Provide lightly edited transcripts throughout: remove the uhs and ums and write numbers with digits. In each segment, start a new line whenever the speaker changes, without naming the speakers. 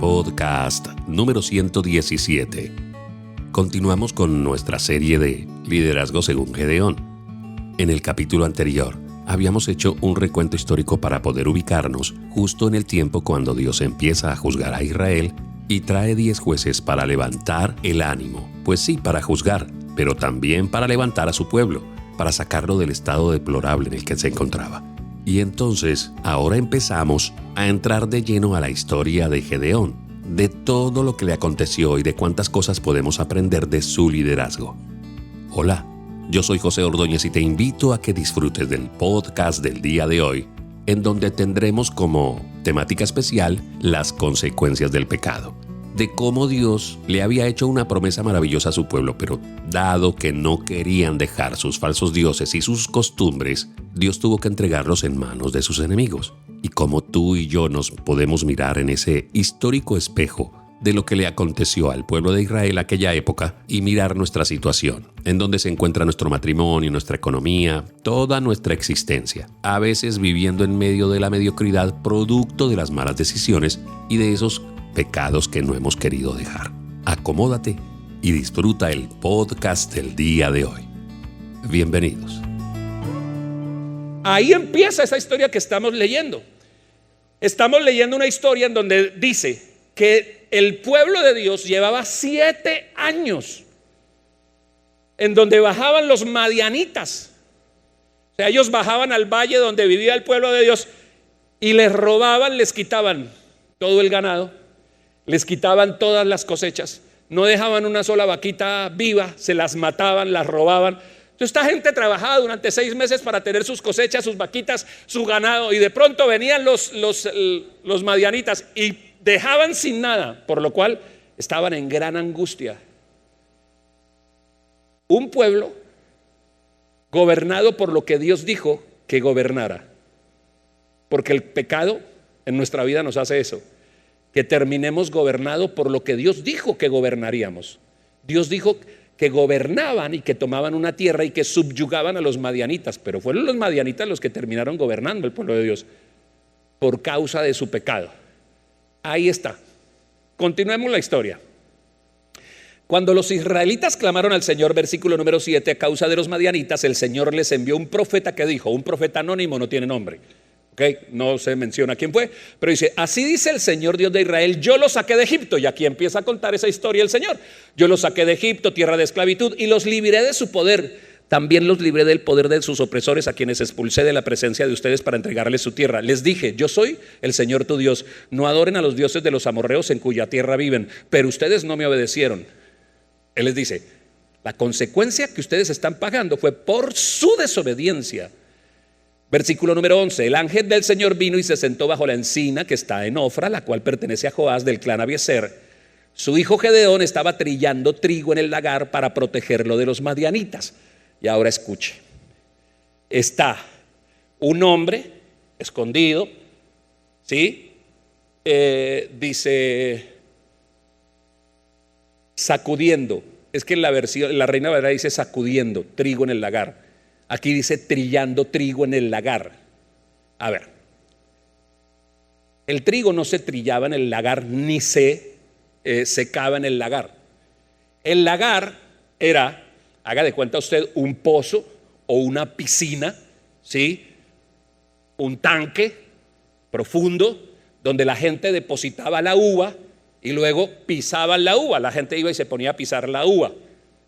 podcast número 117. Continuamos con nuestra serie de Liderazgo según Gedeón. En el capítulo anterior, habíamos hecho un recuento histórico para poder ubicarnos justo en el tiempo cuando Dios empieza a juzgar a Israel y trae 10 jueces para levantar el ánimo. Pues sí, para juzgar, pero también para levantar a su pueblo, para sacarlo del estado deplorable en el que se encontraba. Y entonces, ahora empezamos a entrar de lleno a la historia de Gedeón, de todo lo que le aconteció y de cuántas cosas podemos aprender de su liderazgo. Hola, yo soy José Ordóñez y te invito a que disfrutes del podcast del día de hoy, en donde tendremos como temática especial las consecuencias del pecado, de cómo Dios le había hecho una promesa maravillosa a su pueblo, pero dado que no querían dejar sus falsos dioses y sus costumbres, Dios tuvo que entregarlos en manos de sus enemigos. Y cómo tú y yo nos podemos mirar en ese histórico espejo de lo que le aconteció al pueblo de Israel aquella época y mirar nuestra situación, en donde se encuentra nuestro matrimonio, nuestra economía, toda nuestra existencia, a veces viviendo en medio de la mediocridad producto de las malas decisiones y de esos pecados que no hemos querido dejar. Acomódate y disfruta el podcast del día de hoy. Bienvenidos.
Ahí empieza esa historia que estamos leyendo. Estamos leyendo una historia en donde dice que el pueblo de Dios llevaba 7 años en donde bajaban los madianitas. O sea, ellos bajaban al valle donde vivía el pueblo de Dios y les robaban, les quitaban todo el ganado, les quitaban todas las cosechas, no dejaban una sola vaquita viva, se las mataban, las robaban. Entonces, esta gente trabajaba durante 6 meses para tener sus cosechas, sus vaquitas, su ganado, y de pronto venían los madianitas y dejaban sin nada, por lo cual estaban en gran angustia. Un pueblo gobernado por lo que Dios dijo que gobernara, porque el pecado en nuestra vida nos hace eso, que terminemos gobernado por lo que Dios dijo que gobernaríamos. Dios dijo que gobernaban y que tomaban una tierra y que subyugaban a los madianitas, pero fueron los madianitas los que terminaron gobernando el pueblo de Dios por causa de su pecado. Ahí está. Continuemos la historia. Cuando los israelitas clamaron al Señor, versículo número 7, a causa de los madianitas, el Señor les envió un profeta que dijo, un profeta anónimo, no tiene nombre. Okay, no se menciona quién fue, pero dice, así dice el Señor Dios de Israel, yo los saqué de Egipto. Y aquí empieza a contar esa historia el Señor. Yo los saqué de Egipto, tierra de esclavitud, y los libré de su poder. También los libré del poder de sus opresores, a quienes expulsé de la presencia de ustedes para entregarles su tierra. Les dije, yo soy el Señor tu Dios. No adoren a los dioses de los amorreos en cuya tierra viven, pero ustedes no me obedecieron. Él les dice, la consecuencia que ustedes están pagando fue por su desobediencia. Versículo número 11, el ángel del Señor vino y se sentó bajo la encina que está en Ofra, la cual pertenece a Joás del clan Abiezer. Su hijo Gedeón estaba trillando trigo en el lagar para protegerlo de los madianitas. Y ahora escuche, está un hombre escondido, ¿sí? Dice sacudiendo, es que en la versión, la Reina Valera dice sacudiendo trigo en el lagar. Aquí dice trillando trigo en el lagar. A ver, el trigo no se trillaba en el lagar ni se secaba en el lagar. El lagar era, haga de cuenta usted, un pozo o una piscina, ¿sí? Un tanque profundo donde la gente depositaba la uva y luego pisaban la uva. La gente iba y se ponía a pisar la uva,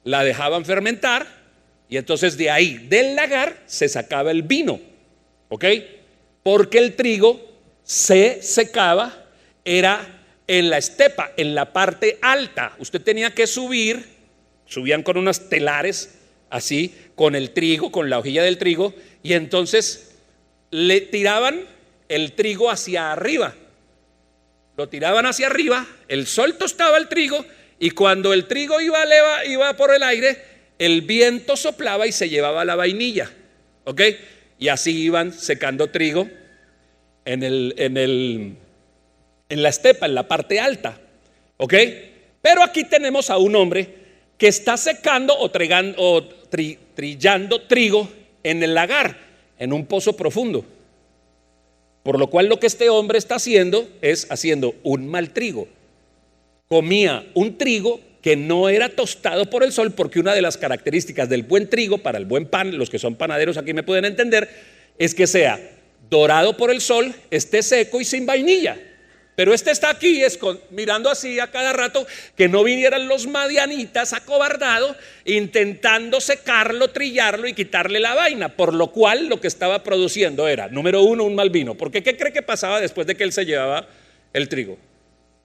la dejaban fermentar. Y entonces de ahí, del lagar, se sacaba el vino, ¿ok? Porque el trigo se secaba, era en la estepa, en la parte alta. Usted tenía que subían con unos telares, así, con el trigo, con la hojilla del trigo, y entonces le tiraban el trigo hacia arriba. Lo tiraban hacia arriba, el sol tostaba el trigo, y cuando el trigo iba por el aire, el viento soplaba y se llevaba la vainilla, ¿ok? Y así iban secando trigo en la estepa, en la parte alta, ¿ok? Pero aquí tenemos a un hombre que está secando o trillando trigo en el lagar, en un pozo profundo. Por lo cual lo que este hombre está haciendo es haciendo un mal trigo. comía un trigo que no era tostado por el sol, porque una de las características del buen trigo para el buen pan, los que son panaderos aquí me pueden entender, es que sea dorado por el sol, esté seco y sin vainilla. Pero este está aquí mirando así a cada rato que no vinieran los madianitas acobardados intentando secarlo, trillarlo y quitarle la vaina, por lo cual lo que estaba produciendo era, número uno, un mal vino. Porque ¿qué cree que pasaba después de que él se llevaba el trigo?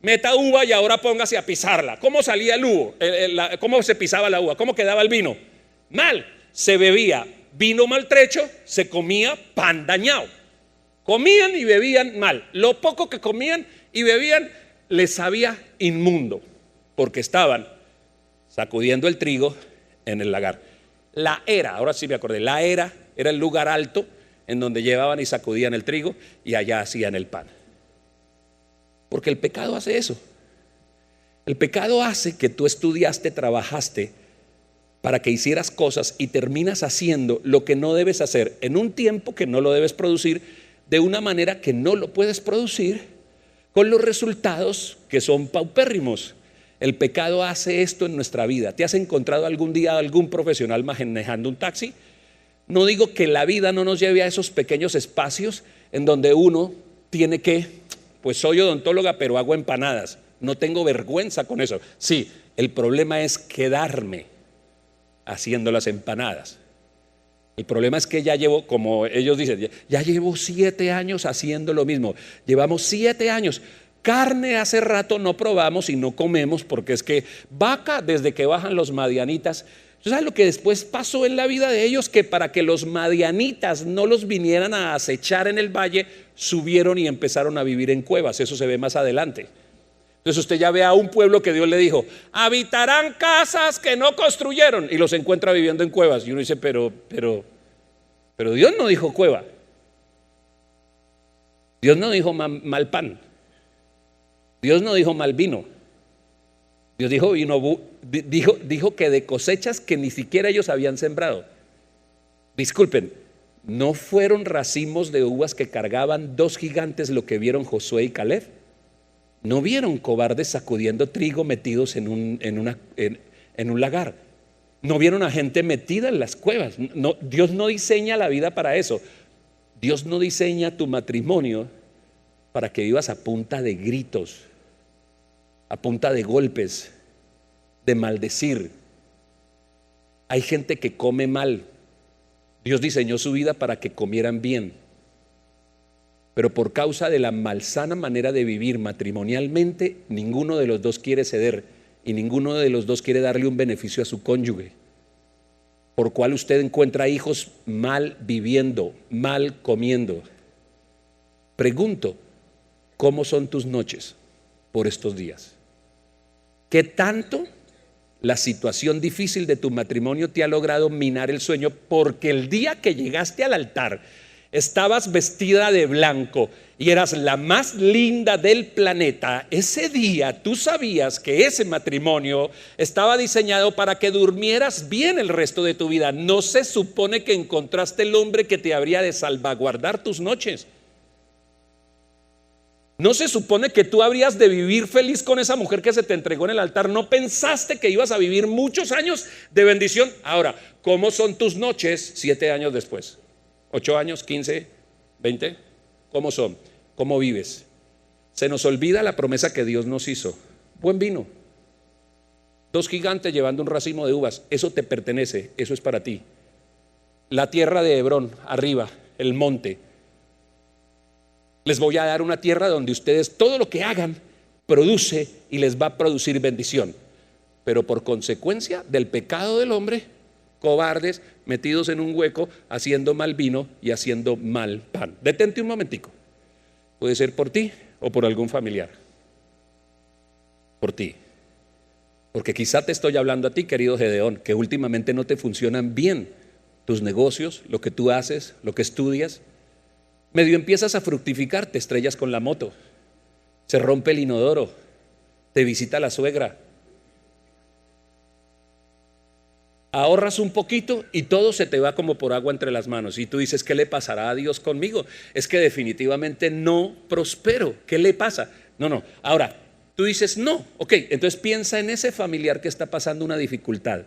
Meta uva y ahora póngase a pisarla. ¿Cómo salía el uvo? ¿Cómo se pisaba la uva? ¿Cómo quedaba el vino? Mal. Se bebía vino maltrecho, se comía pan dañado. Comían y bebían mal. Lo poco que comían y bebían les sabía inmundo, porque estaban sacudiendo el trigo en el lagar. La era, ahora sí me acordé, la era el lugar alto en donde llevaban y sacudían el trigo y allá hacían el pan. Porque el pecado hace eso. El pecado hace que tú estudiaste, trabajaste para que hicieras cosas y terminas haciendo lo que no debes hacer en un tiempo que no lo debes producir, de una manera que no lo puedes producir, con los resultados que son paupérrimos. El pecado hace esto en nuestra vida. ¿Te has encontrado algún día algún profesional manejando un taxi? No digo que la vida no nos lleve a esos pequeños espacios en donde uno tiene que, pues soy odontóloga pero hago empanadas, no tengo vergüenza con eso. Sí, el problema es quedarme haciendo las empanadas. El problema es que ya llevo, como ellos dicen, ya llevo 7 años haciendo lo mismo. Llevamos 7 años. Carne hace rato no probamos y no comemos, porque es que vaca, desde que bajan los madianitas, ¿sabes lo que después pasó en la vida de ellos? Que para que los madianitas no los vinieran a acechar en el valle, subieron y empezaron a vivir en cuevas. Eso se ve más adelante. Entonces usted ya ve a un pueblo que Dios le dijo, habitarán casas que no construyeron, y los encuentra viviendo en cuevas. Y uno dice, pero Dios no dijo cueva. Dios no dijo mal pan. Dios no dijo mal vino. Dios dijo que de cosechas que ni siquiera ellos habían sembrado. Disculpen, ¿no fueron racimos de uvas que cargaban 2 gigantes lo que vieron Josué y Caleb? ¿No vieron cobardes sacudiendo trigo metidos en un lagar? ¿No vieron a gente metida en las cuevas? No, Dios no diseña la vida para eso. Dios no diseña tu matrimonio para que vivas a punta de gritos, a punta de golpes, de maldecir. Hay gente que come mal. Dios diseñó su vida para que comieran bien, pero por causa de la malsana manera de vivir matrimonialmente, ninguno de los dos quiere ceder y ninguno de los dos quiere darle un beneficio a su cónyuge, por cual usted encuentra hijos mal viviendo, mal comiendo. Pregunto, ¿cómo son tus noches por estos días? ¿Qué tanto la situación difícil de tu matrimonio te ha logrado minar el sueño? Porque el día que llegaste al altar estabas vestida de blanco y eras la más linda del planeta. Ese día tú sabías que ese matrimonio estaba diseñado para que durmieras bien el resto de tu vida. No se supone que encontraste el hombre que te habría de salvaguardar tus noches. No se supone que tú habrías de vivir feliz con esa mujer que se te entregó en el altar. No pensaste que ibas a vivir muchos años de bendición. Ahora, ¿cómo son tus noches 7 años después? 8 años, 15, 20, ¿cómo son? ¿Cómo vives? Se nos olvida la promesa que Dios nos hizo. Buen vino, 2 gigantes llevando un racimo de uvas, eso te pertenece, eso es para ti. La tierra de Hebrón, arriba, el monte. Les voy a dar una tierra donde ustedes todo lo que hagan produce y les va a producir bendición. Pero por consecuencia del pecado del hombre, cobardes, metidos en un hueco, haciendo mal vino y haciendo mal pan. Detente un momentico. Puede ser por ti o por algún familiar. Por ti. Porque quizá te estoy hablando a ti, querido Gedeón, que últimamente no te funcionan bien tus negocios, lo que tú haces, lo que estudias. Medio empiezas a fructificar, te estrellas con la moto, se rompe el inodoro, te visita la suegra. Ahorras un poquito y todo se te va como por agua entre las manos. Y tú dices, ¿qué le pasará a Dios conmigo? Es que definitivamente no prospero. ¿Qué le pasa? No. Ahora, tú dices no. Ok, entonces piensa en ese familiar que está pasando una dificultad.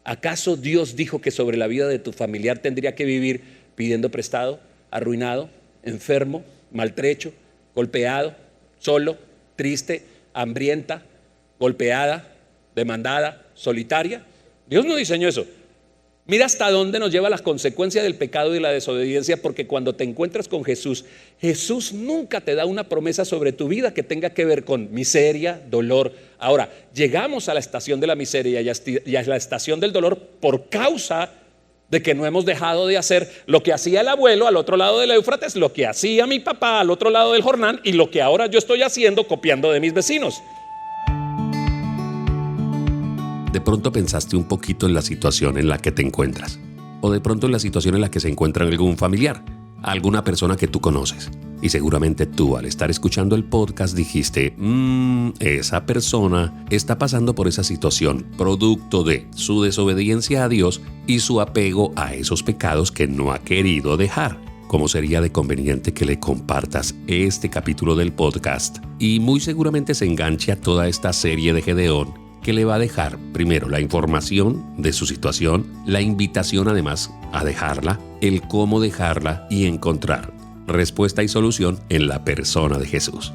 ¿Acaso Dios dijo que sobre la vida de tu familiar tendría que vivir pidiendo prestado, arruinado, enfermo, maltrecho, golpeado, solo, triste, hambrienta, golpeada, demandada, solitaria? Dios no diseñó eso. Mira hasta dónde nos lleva las consecuencias del pecado y la desobediencia, porque cuando te encuentras con Jesús, Jesús nunca te da una promesa sobre tu vida que tenga que ver con miseria, dolor. Ahora, llegamos a la estación de la miseria y a la estación del dolor por causa de que no hemos dejado de hacer lo que hacía el abuelo al otro lado del Éufrates, lo que hacía mi papá al otro lado del Jordán y lo que ahora yo estoy haciendo copiando de mis vecinos.
De pronto pensaste un poquito en la situación en la que te encuentras, o de pronto en la situación en la que se encuentra algún familiar, alguna persona que tú conoces. Y seguramente tú, al estar escuchando el podcast, dijiste, esa persona está pasando por esa situación, producto de su desobediencia a Dios y su apego a esos pecados que no ha querido dejar. ¿Cómo sería de conveniente que le compartas este capítulo del podcast? Y muy seguramente se enganche a toda esta serie de Gedeón, que le va a dejar primero la información de su situación, la invitación además a dejarla, el cómo dejarla y encontrar respuesta y solución en la persona de Jesús.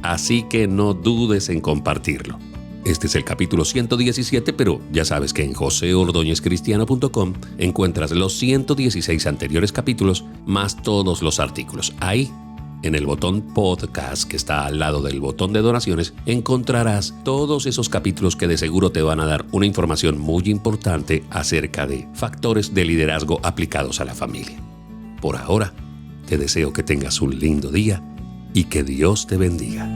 Así que no dudes en compartirlo. Este es el capítulo 117, pero ya sabes que en joseordóñezcristiano.com encuentras los 116 anteriores capítulos más todos los artículos. Ahí, en el botón podcast que está al lado del botón de donaciones, encontrarás todos esos capítulos que de seguro te van a dar una información muy importante acerca de factores de liderazgo aplicados a la familia. Por ahora, te deseo que tengas un lindo día y que Dios te bendiga.